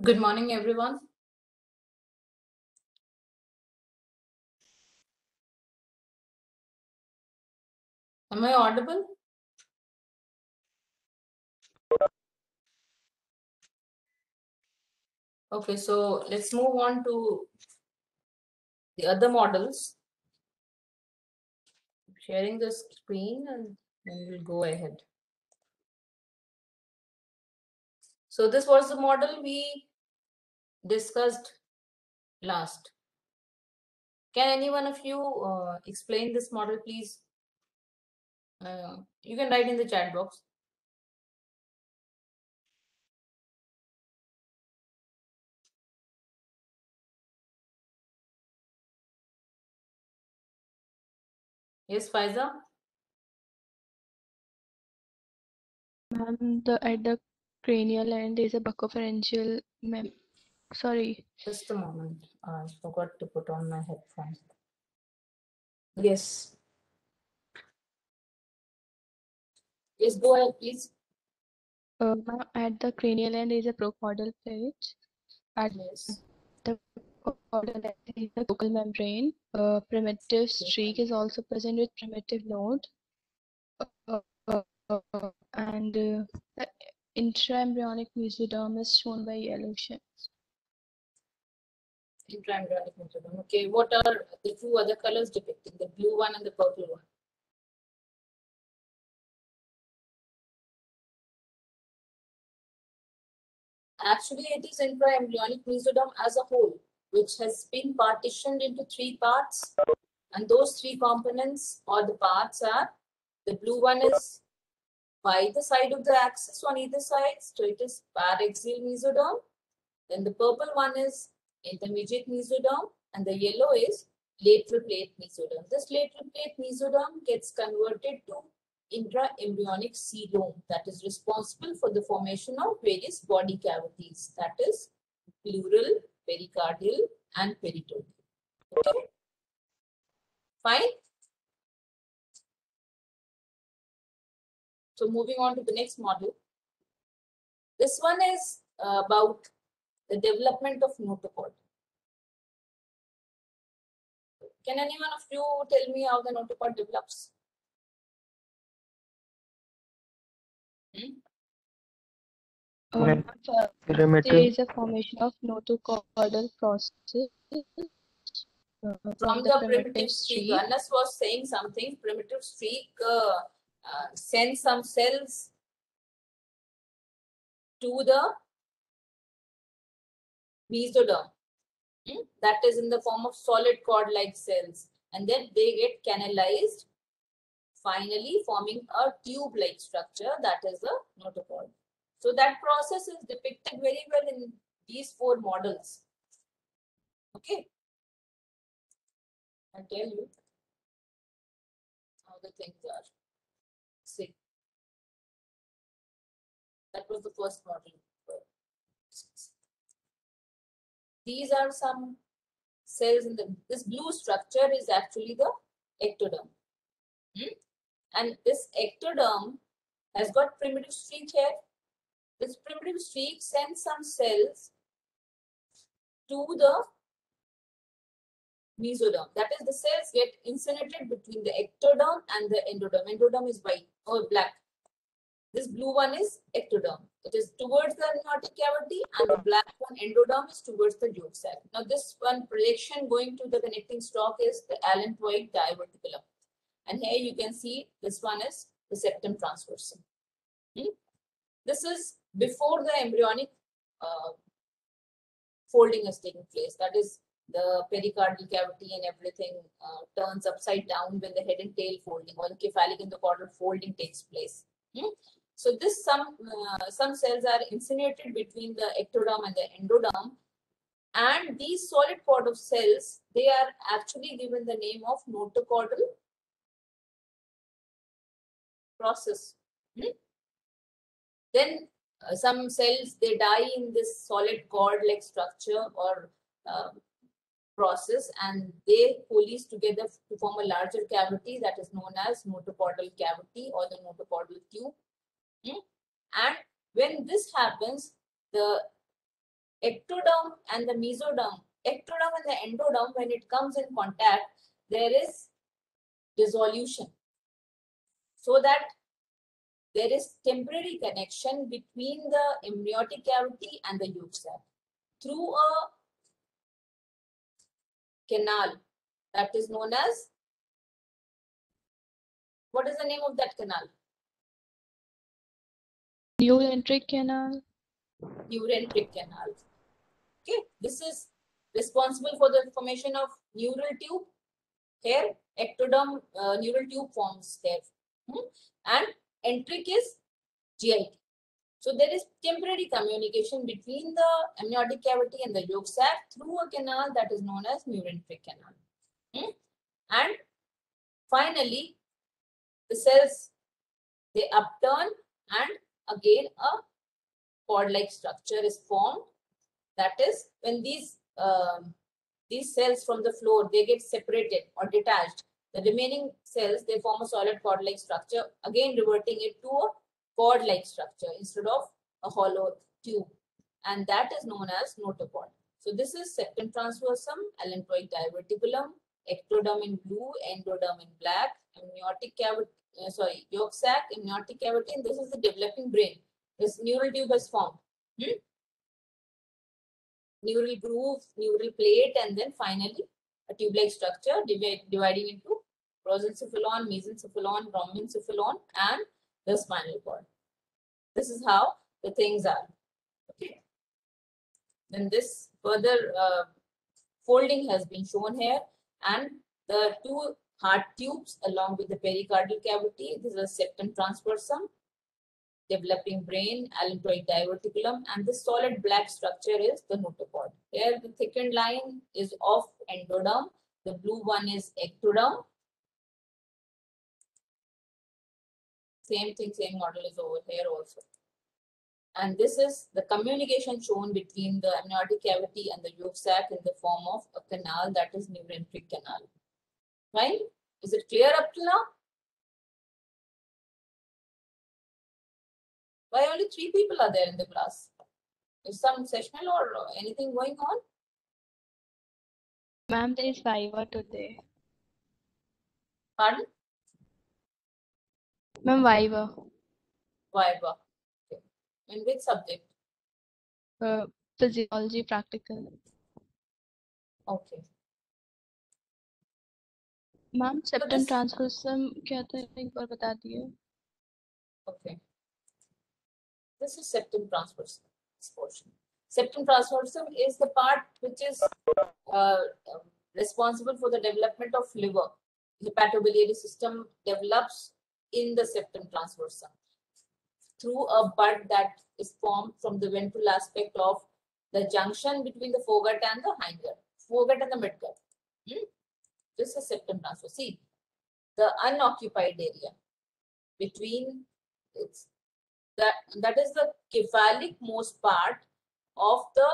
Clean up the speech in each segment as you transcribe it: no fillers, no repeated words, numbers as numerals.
Good morning, everyone. Am I audible? Okay, so let's move on to the other models. Sharing the screen and then we'll go ahead. So this was the model we discussed last. Can any one of you explain this model, please? You can write in the chat box. Yes, Faiza? Ma'am, at the cranial end is a buccopharyngeal sorry. Just a moment. I forgot to put on my headphones. Yes. Yes, go ahead, please. Ma'am, at the cranial end is a procaudal plate. At Yes. the caudal end is a vocal membrane. Primitive streak is also present with primitive node. And the intraembryonic mesoderm is shown by yellow shades. Intraembryonic mesoderm. Okay, what are the two other colors depicted? The blue one and the purple one. Actually, it is intraembryonic mesoderm as a whole, which has been partitioned into three parts. And those three components or the parts are, the blue one is by the side of the axis on either side, so it is paraxial mesoderm. Then the purple one is intermediate mesoderm, and the yellow is lateral plate mesoderm. This lateral plate mesoderm gets converted to intraembryonic coelom that is responsible for the formation of various body cavities, that is pleural, pericardial, and peritoneal. Okay, fine. So moving on to the next model. This one is about the development of notochord. Can any one of you tell me how the notochord develops? There is a formation of notochordal process From the primitive streak. Anas was saying something. Primitive streak sends some cells to the mesoderm. That is in the form of solid cord-like cells, and then they get canalized, finally forming a tube-like structure, that is the notochord. So that process is depicted very well in these four models. Okay, I'll tell you how the things are. See, that was the first model. These are some cells in this blue structure is actually the ectoderm. And this ectoderm has got primitive streak here. This primitive streak sends some cells to the mesoderm. That is, the cells get incinerated between the ectoderm and the endoderm. Endoderm is white or black. This blue one is ectoderm. It is towards the amniotic cavity, and the black one, endoderm, is towards the yolk sac. Now, this one projection going to the connecting stalk is the allantoid diverticulum. And here you can see this one is the septum transversum. This is before the embryonic folding is taking place. That is, the pericardial cavity and everything turns upside down when the head and tail folding or the cephalic and the caudal folding takes place. So this some cells are incinerated between the ectoderm and the endoderm, and these solid cord of cells, they are actually given the name of notochordal process. Then some cells, they die in this solid cord-like structure or process, and they coalesce together to form a larger cavity that is known as notochordal cavity or the notochordal tube. And when this happens, the ectoderm and the mesoderm, ectoderm and the endoderm, when it comes in contact, there is dissolution, so that there is temporary connection between the amniotic cavity and the yolk sac through a canal that is known as, what is the name of that canal? Neuroenteric canal. Neuroenteric canal. Okay, this is responsible for the formation of neural tube. Here, ectoderm neural tube forms here, and enteric is GIT. So there is temporary communication between the amniotic cavity and the yolk sac through a canal that is known as neuroenteric canal. And finally, the cells, they upturn, and again a cord-like structure is formed. That is, when these cells from the floor, they get separated or detached, the remaining cells, they form a solid cord-like structure, again reverting it to a cord-like structure instead of a hollow tube, and that is known as notochord. So this is septum transversum, allantoic diverticulum, ectoderm in blue, endoderm in black, amniotic cavity, yolk sac, amniotic cavity, and this is the developing brain. This neural tube has formed. Neural groove, neural plate, and then finally a tube-like structure dividing into prosencephalon, mesencephalon, rhombencephalon, and the spinal cord. This is how the things are. Okay. Then this further folding has been shown here, and the two heart tubes along with the pericardial cavity. This is a septum transversum, developing brain, allantoic diverticulum, and this solid black structure is the notochord. Here the thickened line is of endoderm, the blue one is ectoderm. Same thing, same model is over here also. And this is the communication shown between the amniotic cavity and the yolk sac in the form of a canal that is neuroenteric canal. Right? Is it clear up till now? Why only 3 people are there in the class? Is some sessional or anything going on? Ma'am, there is Viva today. Pardon? Ma'am, Viva. Viva. Okay. In which subject? Physiology practical. Okay. Ma'am So septum this, ट्रांसवर्सम क्या था एक बार बता दिए. okay. This is septum transversum. This portion. Septum transversum is the part which is responsible for the development of liver. Hepatobiliary system develops in the septum transversum through a bud that is formed from the ventral aspect of the junction between the foregut and the hindgut, foregut and the midgut. This is septum transversum. See, the unoccupied area between it's that is the cephalic most part of the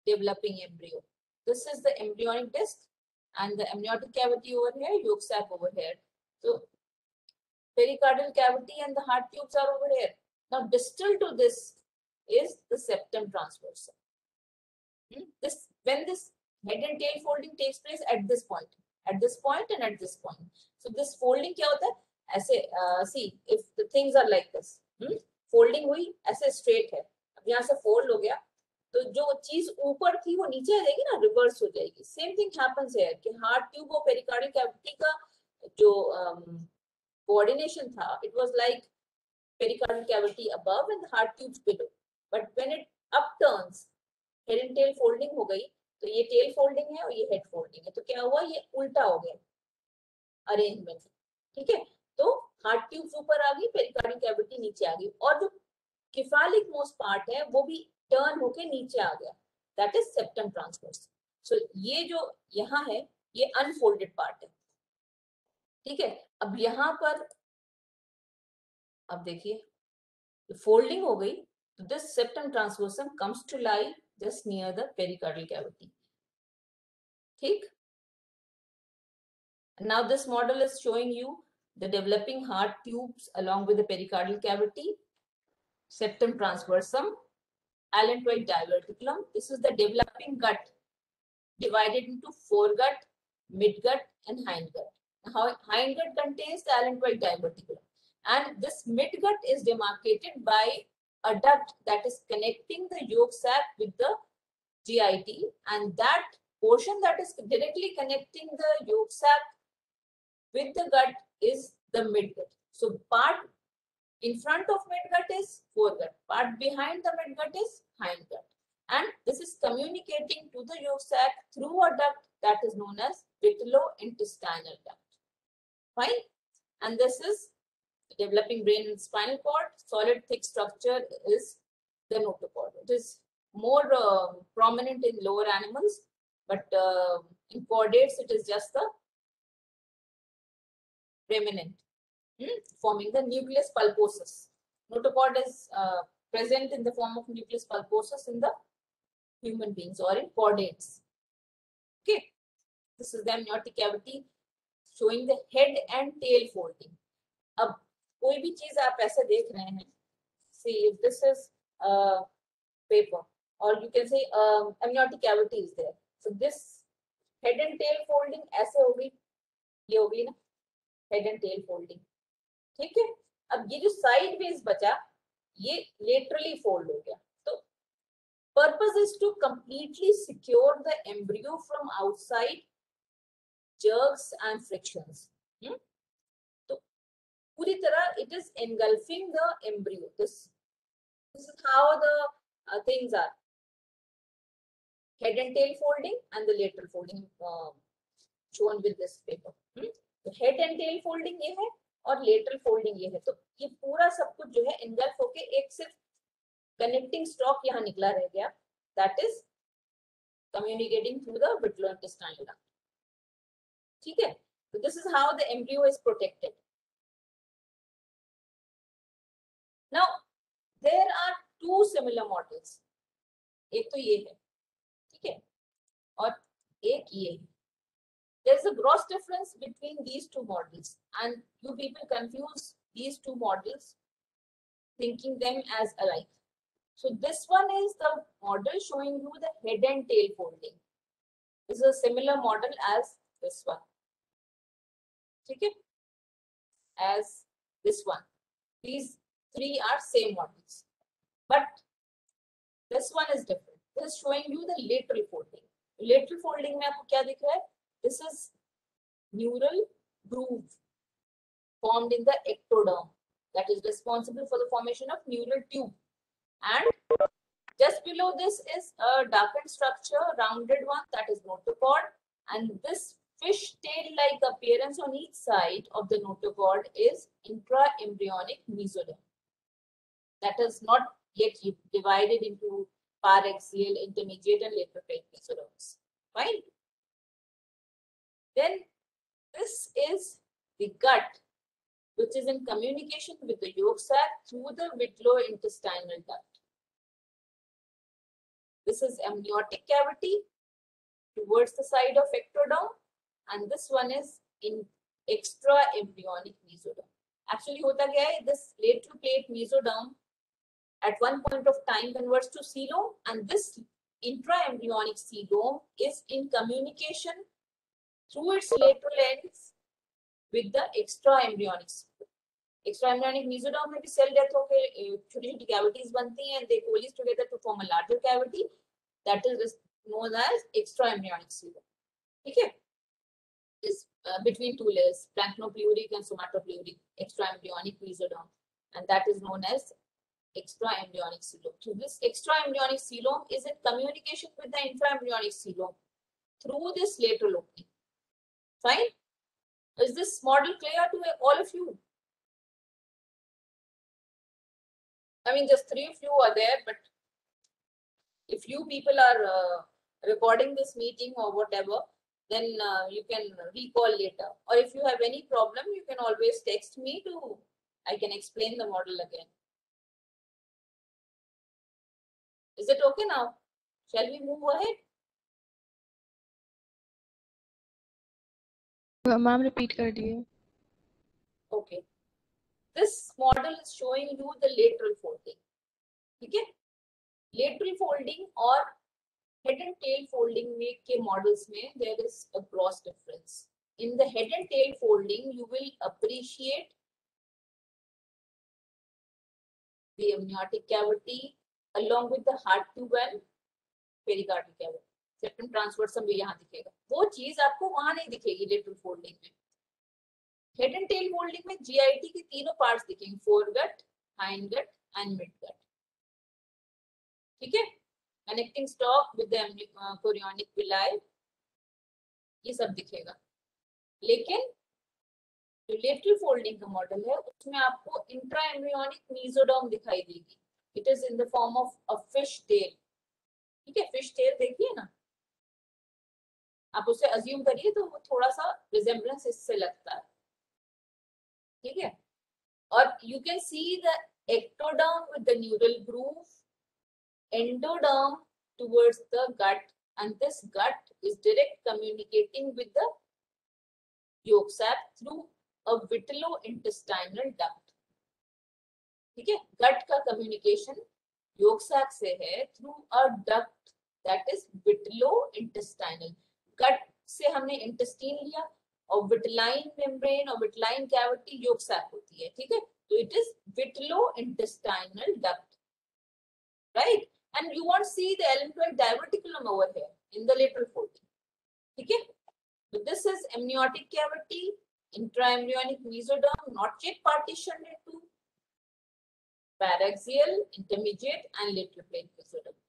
developing embryo. This is the embryonic disc and the amniotic cavity over here, yolk sac over here. So pericardial cavity and the heart tubes are over here. Now distal to this is the septum transversum. When this head and tail folding takes place at this point and at this point. So this folding क्या होता है? ऐसे see if the things are like this. Folding हुई ऐसे straight है. अब यहाँ से fold हो गया तो जो चीज ऊपर थी वो नीचे आ जाएगी ना, रिवर्स हो जाएगी. सेम थिंग हैपेंस हियर कि हार्ट ट्यूब और पेरिकार्डियल कैविटी का जो कोऑर्डिनेशन था, it was like pericardial cavity above and heart tubes below. But when it up turns, head and tail folding हो गई, तो ये टेल फोल्डिंग है और ये हेड फोल्डिंग है, तो क्या हुआ, ये उल्टा हो गया अरेंजमेंट. ठीक है, तो हार्ट ट्यूब्स ऊपर आ गई, पेरिकार्डियल कैविटी नीचे आ गई, और जो cephalic most पार्ट है वो भी टर्न होके नीचे आ गया. That is septum transverse. So ये जो यहाँ है ये अनफोल्डेड पार्ट है. ठीक है, अब यहाँ पर अब देखिए फोल्डिंग हो गई, तो this septum transversum comes to lie just near the pericardial cavity. ठीक. Now this model is showing you the developing heart tubes along with the pericardial cavity, septum transversum, allantoid diverticulum. This is the developing gut divided into foregut, midgut, and hindgut. Now, hindgut contains the allantoid diverticulum, and this midgut is demarcated by a duct that is connecting the yolk sac with the GIT, and that portion that is directly connecting the yolk sac with the gut is the midgut. So part in front of midgut is foregut, part behind the midgut is hindgut. And this is communicating to the yolk sac through a duct that is known as vitelo-intestinal duct. Fine. And this is developing brain and spinal cord. Solid thick structure is the notochord. It is more prominent in lower animals, but in chordates it is just the remnant, forming the nucleus pulposus. Notochord is present in the form of nucleus pulposus in the human beings or in chordates. Okay, this is the amniotic cavity showing the head and tail folding. अब कोई भी चीज आप ऐसे देख रहे हैं, see if this is paper, or you can say amniotic cavity is there. So this head and tail folding ऐसे होगी, ये होगी ना head and tail folding. ठीक है. अब ये जो साइड वेज बचा, ये लेटरली फोल्ड हो गया. तो purpose is to completely secure the embryo from outside jerks and frictions. तो पूरी तरह it is engulfing the embryo. This is how the things are. Head and tail folding and the lateral folding shown with this paper. तो head and tail folding ये है और lateral folding ये है. तो ये पूरा सब कुछ जो है engulf होके एक सिर्फ connecting stalk यहाँ निकला रह गया. That is communicating through the vitelo-intestinal duct. ठीक है. So this is how the embryo is protected. Now there are two similar models. एक तो ये है, ठीक है, और एक ये है. There's a gross difference between these two models, and you people confuse these two models, thinking them as alike. So this one is the model showing you the head and tail folding. This is a similar model as this one. Okay, as this one. These three are same models, but this one is different. This is showing you the lateral folding. Lateral folding में आपको क्या दिख रहा है? This is neural groove formed in the ectoderm that is responsible for the formation of neural tube. And just below this is a darkened structure, rounded one, that is notochord. And this fishtail-like appearance on each side of the notochord is intraembryonic mesoderm. That is not yet divided into paraxial, intermediate, and lateral mesoderms. Fine. Then this is the gut, which is in communication with the yolk sac through the vitelo-intestinal duct. This is amniotic cavity towards the side of ectoderm, and this one is in extra-embryonic mesoderm. Actually, hota kya hai? This lateral plate mesoderm at one point of time converts to coelom, and this intra-embryonic coelom is in communication through its lateral ends with the extra-embryonic coelom. Extra-embryonic mesoderm में भी cell death होके छोटी-छोटी cavities बनती हैं, and they coalesce together to form a larger cavity that is known as extra-embryonic coelom. ठीक है? Is between two layers, planktopleuric and somatopleuric extra-embryonic mesoderm, and that is known as extra-embryonic coelom. So this extra-embryonic coelom is in communication with the intra-embryonic coelom through this lateral opening. Fine? Is this model clear to all of you? I mean, just 3 of you are there, but if you people are recording this meeting or whatever, then you can recall later. Or if you have any problem, you can always text me to I can explain the model again. Is it okay now? Shall we move ahead? Ma'am repeat कर दिए. Okay. This model is showing you the lateral folding. Okay? Lateral folding or head and tail folding के models में there is a gross difference. In the head and tail folding, you will appreciate the amniotic cavity along with the heart tube and pericardial cavity. Septum transversum भी यहाँ दिखेगा. वो चीज आपको वहां नहीं दिखेगी lateral folding में. हेड एंड टेल फोल्डिंग में जीआईटी की तीनों पार्ट्स दिखेंगे, फोरगट, हाइंडगट एंड मिडगट. ठीक है, connecting stock with the chorionic villi, ये सब दिखेगा. लेकिन जो लेटरल फोल्डिंग का मॉडल है उसमें आपको इंट्रा एम्ब्रियोनिक मीजोडर्म दिखाई देगी. It is in the form of a fish tail. ठीक है, फिश टेल देखिए ना, आप उसे अज्यूम करिए तो वो थोड़ा सा रिजेम्बलेंस इससे लगता है. ठीक है, और you can see the ectoderm with the neural groove, endoderm towards the gut, and this gut is direct communicating with the yolk sac through a vitelo-intestinal duct. ठीक है, gut का communication yolk sac से है through a duct that is vitelo-intestinal. gut से हमने intestine लिया और vitelline membrane और vitelline cavity yolk sac होती है. ठीक है, so it is vitelo-intestinal duct, right? And you won't see the elymphoid diverticulum over here in the lateral folding. ठीक है, so this is amniotic cavity, intraembryonic mesoderm, not yet partitioned into paraxial, intermediate, and lateral plane mesoderm.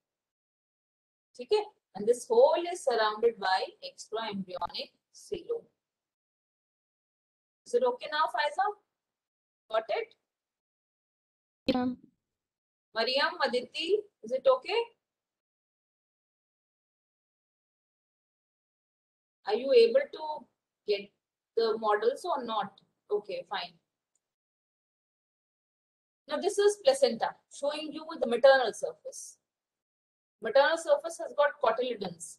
ठीक है, and this whole is surrounded by extraembryonic coelom. Is it okay now, Faiza? Got it? Yeah. Mariam, Aditi, is it okay? Are you able to get the models or not? Okay, fine. Now this is placenta, showing you the maternal surface. Maternal surface has got cotyledons.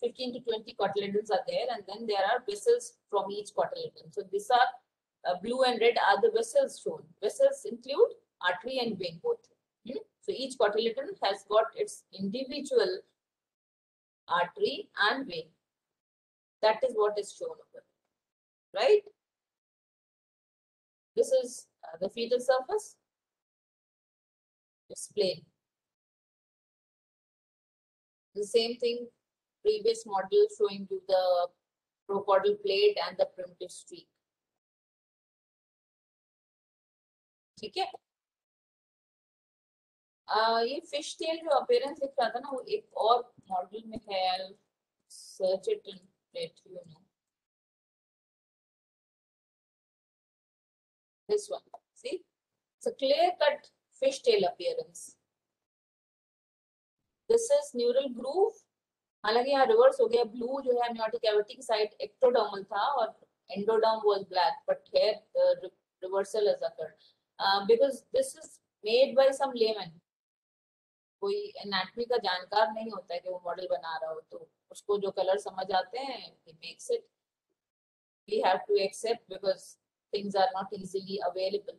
15 to 20 cotyledons are there, and then there are vessels from each cotyledon. So these are blue and red are the vessels shown. Vessels include artery and vein both. So each cotyledon has got its individual artery and vein. That is what is shown over, right? This is the fetal surface. It's plain. The same thing, previous model showing you the procaudal plate and the primitive streak. ठीक है, ये fish tail जो appearance दिख रहा था ना, वो एक और मॉडल में है. Search it and let you know. This one, see, it's a clear-cut fishtail appearance. This is neural groove. हालांकि यहाँ रिवर्स हो गया. ब्लू जो है amniotic cavity की साइड ectodermal था और endoderm was black, but here the reversal has occurred because this is made by some layman. कोई एनाटॉमी का जानकार नहीं होता है कि वो मॉडल बना रहा हो, तो उसको जो कलर समझ आते हैं he makes it. We have to accept because things are not easily available.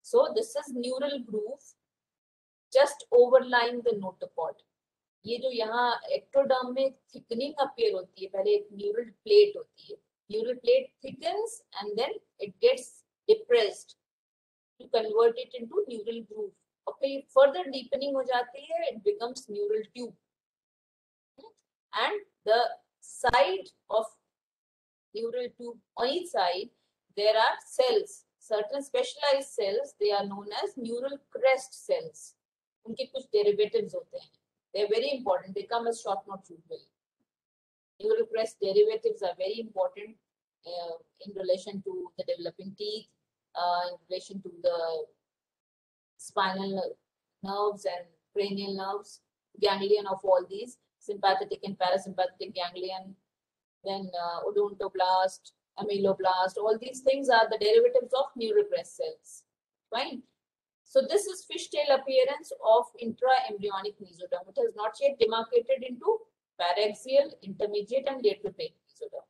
So this is neural groove just overlying the notochord. ये जो यहाँ ectoderm में थिकनिंग अपीयर होती है, पहले एक न्यूरल प्लेट होती है. Neural plate thickens and then it gets depressed to convert it into neural groove. Okay, further deepening हो जाती है, it becomes neural tube. And the side of neural tube, on each side, there are cells, certain specialized cells, they are known as neural crest cells. उनके कुछ derivatives होते हैं. They are very important. They come as short notes usually. Neural crest derivatives are very important in relation to the developing teeth, in relation to the spinal nerves and cranial nerves, ganglion of all these, sympathetic and parasympathetic ganglion, then odontoblast, amyloblast, all these things are the derivatives of neural crest cells. Fine. So this is fishtail appearance of intra-embryonic mesoderm. It has not yet demarcated into paraxial, intermediate, and lateral mesoderm.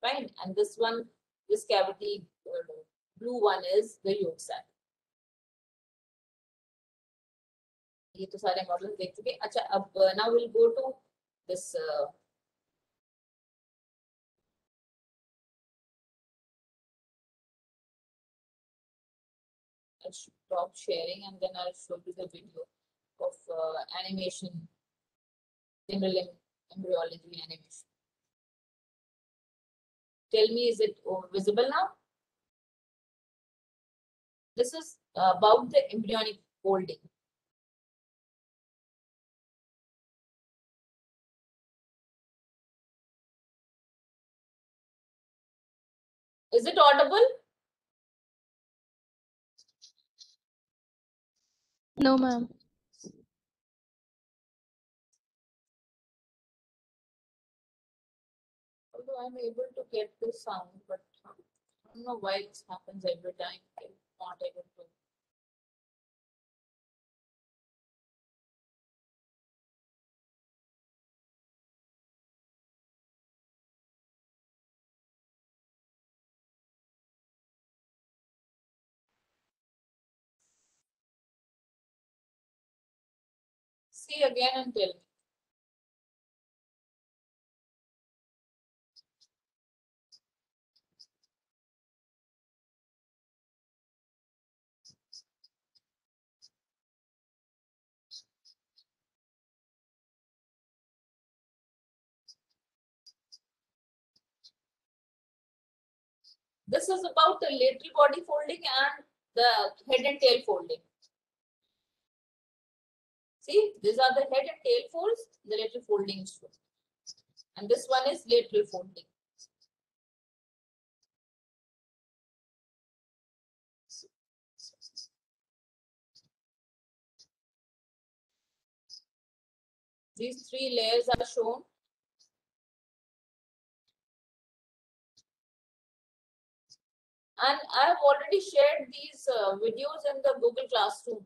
Fine. And this one, this cavity, blue one is the yolk sac. ये तो सारे models देख चुके. अच्छा, अब now we'll go to this. I'll stop sharing and then I'll show you the video of animation, general embryology animation. Tell me, is it visible now? This is about the embryonic folding. Is it audible? No, ma'am. Although I'm able to get the sound, but I don't know why this happens every time. I'm not able to. See again and tell me. This is about the lateral body folding and the head and tail folding. See, these are the head and tail folds, the lateral folding is shown. And this one is lateral folding. These three layers are shown. And I have already shared these videos in the Google Classroom.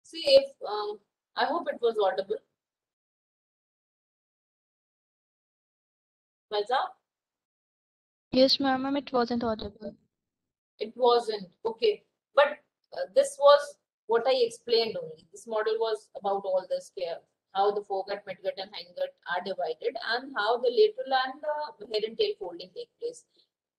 See if, I hope it was audible. Faiza? Yes, ma'am, it wasn't audible. It wasn't. Okay. But this was what I explained only. This model was about all this care, how the foregut, midgut, and hindgut are divided, and how the lateral and the head and tail folding take place.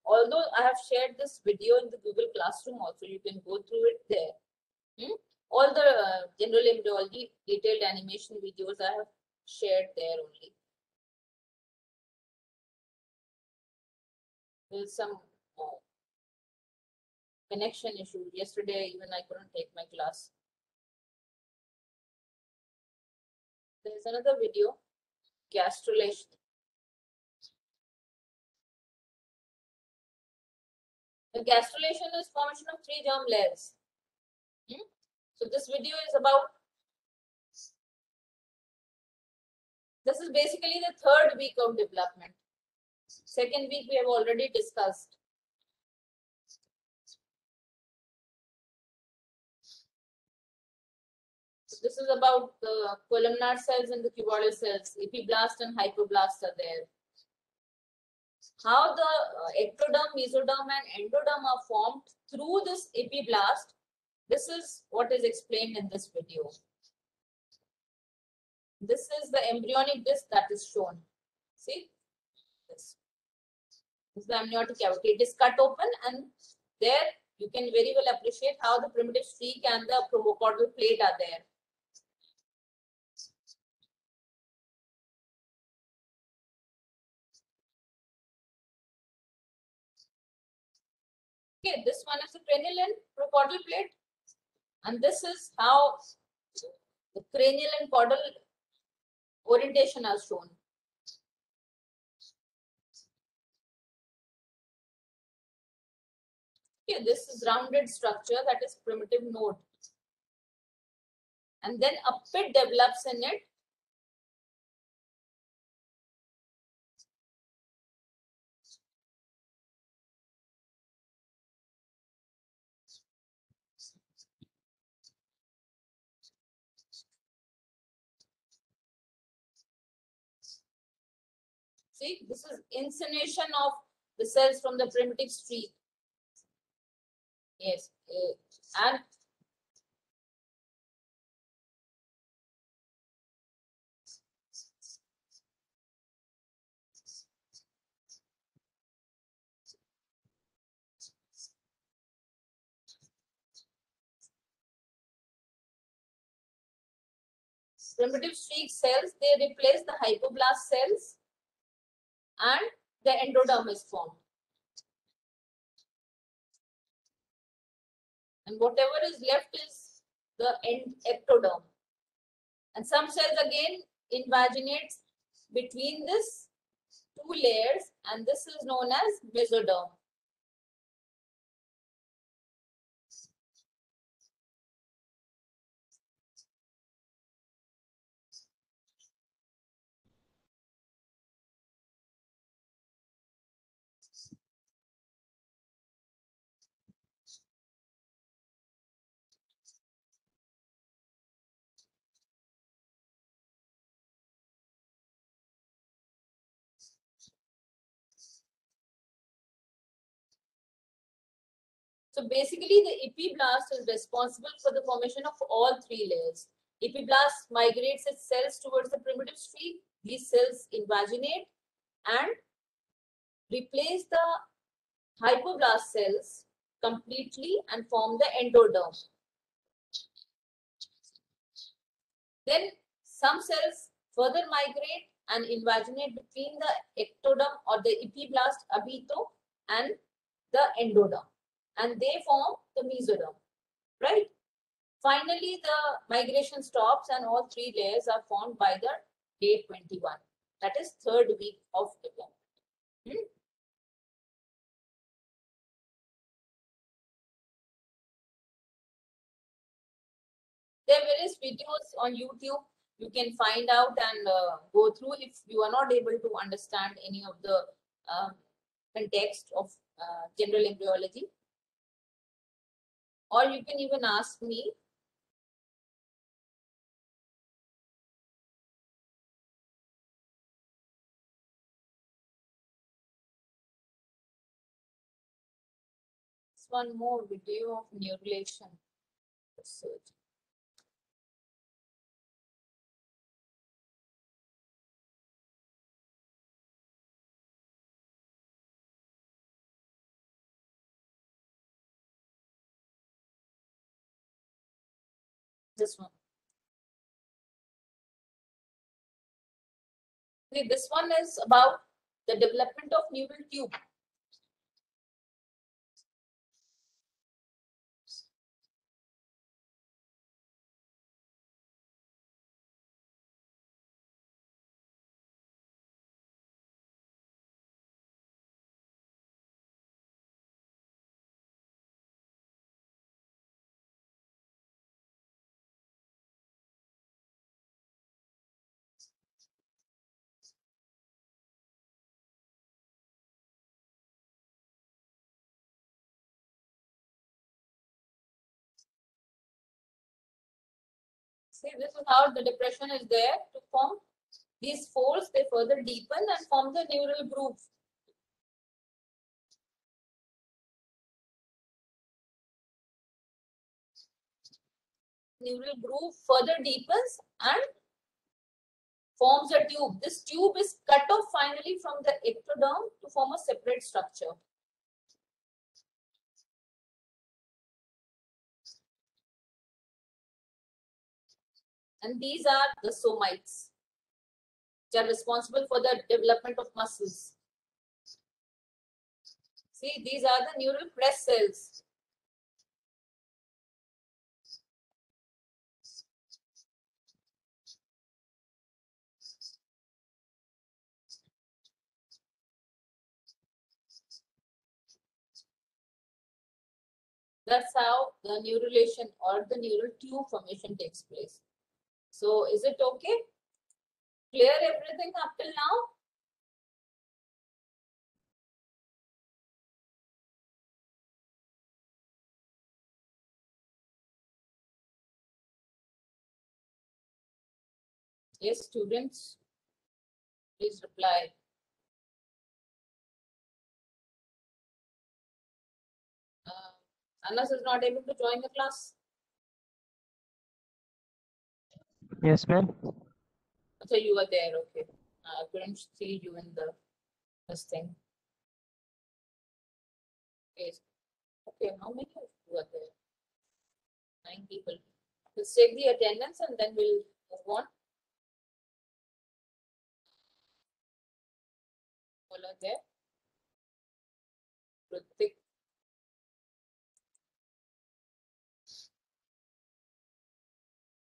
Although I have shared this video in the Google Classroom also, you can go through it there. All the general embryology detailed animation videos I have shared there only. There's some connection issue. Yesterday, even I couldn't take my class. There's another video, gastrulation. The gastrulation is formation of three germ layers. So this video is about, this is basically the third week of development. Second week we have already discussed. So this is about the columnar cells and the cuboidal cells. Epiblast and hypoblast are there. How the ectoderm, mesoderm and endoderm are formed through this epiblast, this is what is explained in this video. This is the embryonic disc that is shown. See this. This is the amniotic cavity. It is cut open, and there you can very well appreciate how the primitive streak and the promocaudal plate are there. Okay, this one is the cranial and promocaudal plate, and this is how the cranial and caudal orientation are shown. Okay, this is rounded structure, that is primitive node. And then a pit develops in it. See, this is incination of the cells from the primitive streak. Yes, and primitive streak cells, they replace the hypoblast cells and the endoderm is formed. And whatever is left is the ectoderm. And some cells again invaginate between this two layers, and this is known as mesoderm. So basically, the epiblast is responsible for the formation of all three layers. Epiblast migrates its cells towards the primitive streak. These cells invaginate and replace the hypoblast cells completely and form the endoderm. Then some cells further migrate and invaginate between the ectoderm or the epiblast abito and the endoderm, and they form the mesoderm, right? Finally, the migration stops and all three layers are formed by the day 21. That is third week of development. There are various videos on YouTube you can find out and go through if you are not able to understand any of the context of general embryology. Or you can even ask me. One more video of neurulation research. This one. Okay, this one is about the development of neural tube. See, this is how the depression is there to form these folds. They further deepen and form the neural groove. Neural groove further deepens and forms a tube. This tube is cut off finally from the ectoderm to form a separate structure. And these are the somites, which are responsible for the development of muscles. See, these are the neural crest cells. That's how the neurulation or the neural tube formation takes place. So, is it okay? Clear everything up till now? Yes, students, please reply. Anas is not able to join the class. Yes, ma'am. So you were there, okay. I couldn't see you in this thing. Yes. Okay, how many of you are there? 9 people. Let's take the attendance and then we'll move on. All are there. Ritik.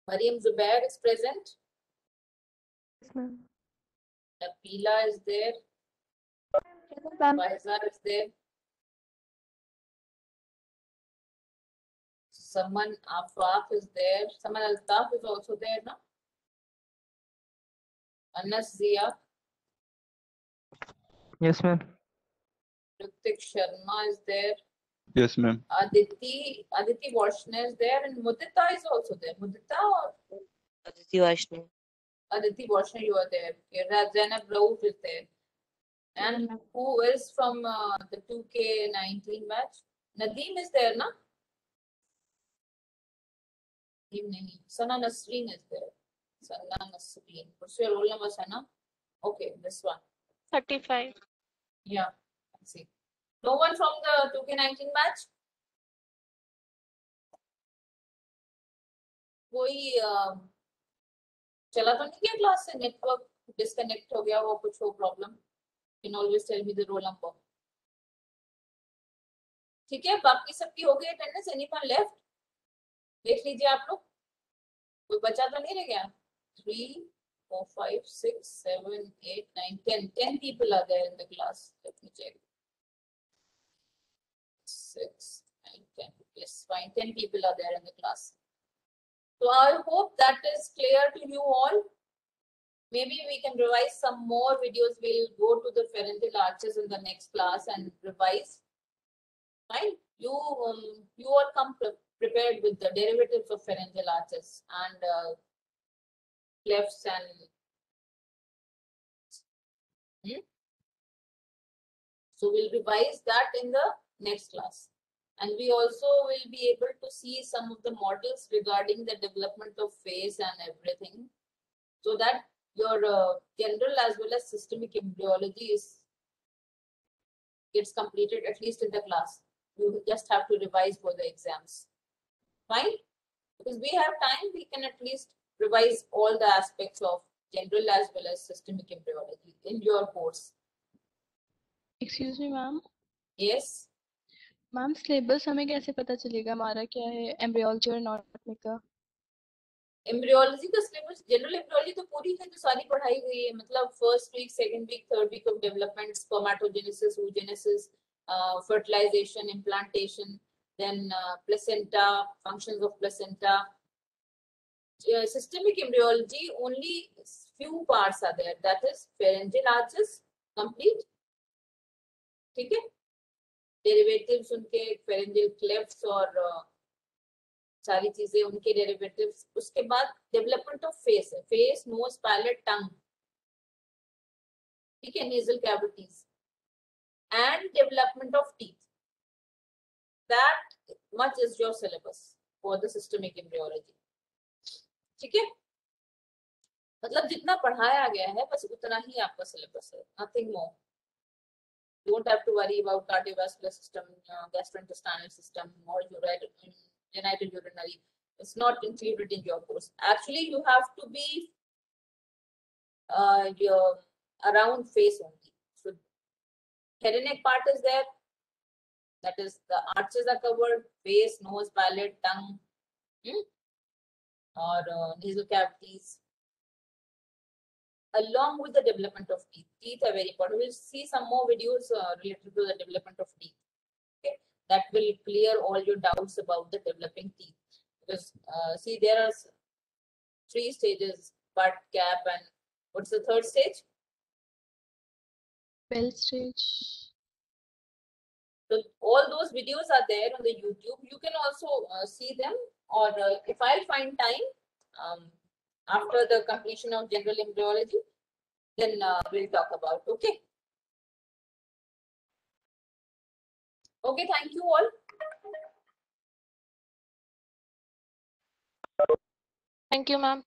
Mariam Zubair is present. Yes, ma'am. Napila is there. Present, ma'am. Faiza is there. Saman Afaf is there. Saman Altaf is also there, no? Anas Zia. Yes, ma'am. Ritik Sharma is there. Yes, ma'am. Aditi Varshne is there, and Mudita is also there. Mudita or Aditi Vaishnav. Aditi Varshne, you are there. Zainab Rauf is there. And who is from the 2K19 batch? Nadeem is there, na? Nadeem nahi. Sana Nasreen is there. Sana Nasreen. What's your roll number, Sana? Okay, this one. 35. Yeah, let's see. No one from the 2K19 batch? कोई चला तो नहीं गया class से? Network disconnect हो गया वो कुछ हो problem? Can always tell me the roll number. ठीक है, बाकी सबकी हो गई अटेंडेंस. Anyone left? देख लीजिए आप लोग, कोई बचा तो नहीं रह गया? 3 4 5 6 7 8 9 10 people are there in the class. Let me check. 6 9 10. Yes, fine. 10 people are there in the class. So I hope that is clear to you all. Maybe we can revise some more videos. We'll go to the pharyngeal arches in the next class and revise. Fine. You all come prepared with the derivatives of pharyngeal arches and clefts and so we'll revise that in the next class. And we also will be able to see some of the models regarding the development of face and everything, so that your general as well as systemic embryology gets completed at least in the class. You just have to revise for the exams. Fine? Because we have time, we can at least revise all the aspects of general as well as systemic embryology in your course. Excuse me, ma'am. Yes? Ma'am syllabus हमें कैसे पता चलेगा हमारा क्या है embryology और anatomy का? Embryology का सिलेबस, जनरल एम्ब्रियोलॉजी तो पूरी है, तो सारी पढ़ाई गई है. मतलब first week, second week, third week of development, spermatogenesis, oogenesis, fertilization, implantation, then placenta, functions of placenta. Systemic embryology, only few parts are there. That is pharyngeal arches, complete. ठीक है, derivatives उनके pharyngeal clefts और सारी चीजें उनके derivatives. उसके बाद development of face है, फेस, नोज, पैलेट, टंग, ठीक है, nasal cavities and development of teeth. That much is your syllabus for the systemic embryology, ठीक है। मतलब जितना पढ़ाया गया है बस उतना ही आपका सिलेबस है, nothing more. Don't have to worry about cardiovascular system, gastrointestinal system, or genital urinary. It's not included in your course. Actually, you have to be your around face only. So, head and neck part is there. That is, the arches are covered: face, nose, palate, tongue, or nasal cavities. Along with the development of teeth. Teeth are very important. We'll see some more videos related to the development of teeth. Okay, that will clear all your doubts about the developing teeth. Because see, there are 3 stages: bud, cap, and what's the third stage? Bell stage. So all those videos are there on the YouTube. You can also see them, or if I'll find time after the completion of general embryology, then we'll talk about. Okay. Okay, thank you all. Thank you, ma'am.